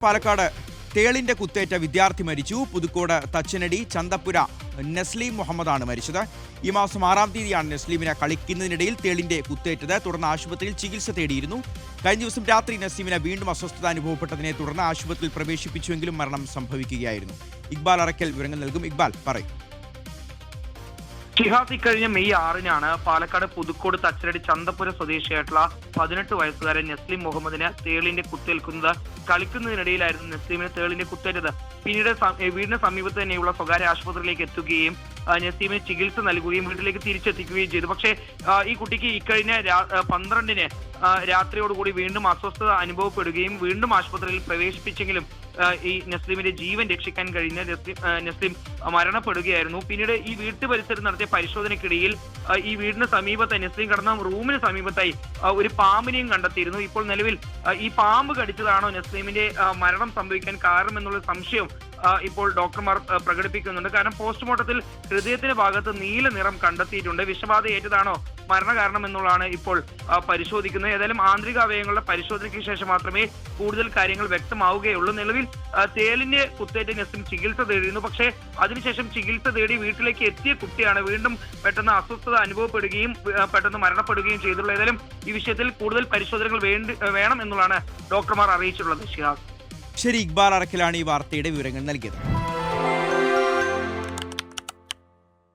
പാലക്കാട് തേളിന്റെ കുത്തേറ്റ വിദ്യാർത്ഥി മരിച്ചു. പുതുക്കോട് തച്ചനടി ചന്തപ്പുര നസ്ലീം മുഹമ്മദാണ് മരിച്ചത്. ഈ മാസം 6-ാം തീയതിയാണ് നസ്ലീമിനെ കളിക്കുന്നതിനിടയിൽ തേളിന്റെ കുത്തേറ്റത്. തുടർന്ന് ആശുപത്രിയിൽ ചികിത്സ തേടിയിരുന്നു. കഴിഞ്ഞ ദിവസം രാത്രി നസീമിന് വീണ്ടും അസ്വസ്ഥത അനുഭവപ്പെട്ടതിനെ തുടർന്ന് ആശുപത്രിയിൽ പ്രവേശിപ്പിച്ചുവെങ്കിലും മരണം സംഭവിക്കുകയായിരുന്നു. ഇക്ബാൽ അറക്കൽ വിവരങ്ങൾ നൽകും. ഇക്ബാൽ പറയും. ഷിഹാസ് ഇക്കഴിഞ്ഞ മെയ് 6-നാണ് പാലക്കാട് പുതുക്കോട് തച്ചനടി ചന്തപ്പുര സ്വദേശിയായിട്ടുള്ള 18 വയസ്സുകാരൻ നസ്ലീം മുഹമ്മദിന് തേളിന്റെ കുത്തേൽക്കുന്നത്. കളിക്കുന്നതിനിടയിലായിരുന്നു നസ്ലീമിന് തേളിന്റെ കുത്തേറ്റത്. പിന്നീട് വീടിന് സമീപത്ത് തന്നെയുള്ള സ്വകാര്യ ആശുപത്രിയിലേക്ക് എത്തുകയും നസീമിന് ചികിത്സ നൽകുകയും വീട്ടിലേക്ക് തിരിച്ചെത്തിക്കുകയും ചെയ്തു. പക്ഷേ ഈ കുട്ടിക്ക് ഇക്കഴിഞ്ഞ 12-ന് രാത്രിയോടുകൂടി വീണ്ടും അസ്വസ്ഥത അനുഭവപ്പെടുകയും വീണ്ടും ആശുപത്രിയിൽ പ്രവേശിപ്പിച്ചെങ്കിലും ഈ നസ്ലീമിന്റെ ജീവൻ രക്ഷിക്കാൻ കഴിഞ്ഞ നസ്ലീം മരണപ്പെടുകയായിരുന്നു. പിന്നീട് ഈ വീട്ടുപരിസരത്ത് നടത്തിയ പരിശോധനയ്ക്കിടയിൽ ഈ വീടിന് സമീപത്തായി നസ്ലീം കടന്ന റൂമിന് സമീപത്തായി ഒരു പാമ്പിനെയും കണ്ടെത്തിയിരുന്നു. ഇപ്പോൾ നിലവിൽ ഈ പാമ്പ് കടിച്ചതാണോ നസ്ലീമിന്റെ മരണം സംഭവിക്കാൻ കാരണമെന്നുള്ള സംശയം ഇപ്പോൾ ഡോക്ടർമാർ പ്രകടിപ്പിക്കുന്നുണ്ട്. കാരണം പോസ്റ്റ്മോർട്ടത്തിൽ ഹൃദയത്തിന്റെ ഭാഗത്ത് നീല നിറം കണ്ടെത്തിയിട്ടുണ്ട്. വിഷബാധ ഏറ്റതാണോ മരണകാരണം എന്നുള്ളതാണ് ഇപ്പോൾ പരിശോധിക്കുന്നത്. ഏതായാലും ആന്തരിക അവയവങ്ങളുടെ പരിശോധനയ്ക്ക് ശേഷം മാത്രമേ കൂടുതൽ കാര്യങ്ങൾ വ്യക്തമാവുകയുള്ളൂ. നിലവിൽ തേലിന്റെ കുത്തേറ്റ് നസീം ചികിത്സ തേടിയിരുന്നു. പക്ഷേ അതിനുശേഷം ചികിത്സ തേടി വീട്ടിലേക്ക് എത്തിയ കുട്ടിയാണ് വീണ്ടും പെട്ടെന്ന് അസ്വസ്ഥത അനുഭവപ്പെടുകയും പെട്ടെന്ന് മരണപ്പെടുകയും ചെയ്തിട്ടുള്ളത്. ഏതായാലും ഈ വിഷയത്തിൽ കൂടുതൽ പരിശോധനകൾ വേണം എന്നുള്ളതാണ് ഡോക്ടർമാർ അറിയിച്ചിട്ടുള്ളത്. ഷിഹാസ്. ശരി, ഇക്ബാൽ അറക്കലാണ് ഈ വാർത്തയുടെ വിവരങ്ങൾ നൽകിയത്.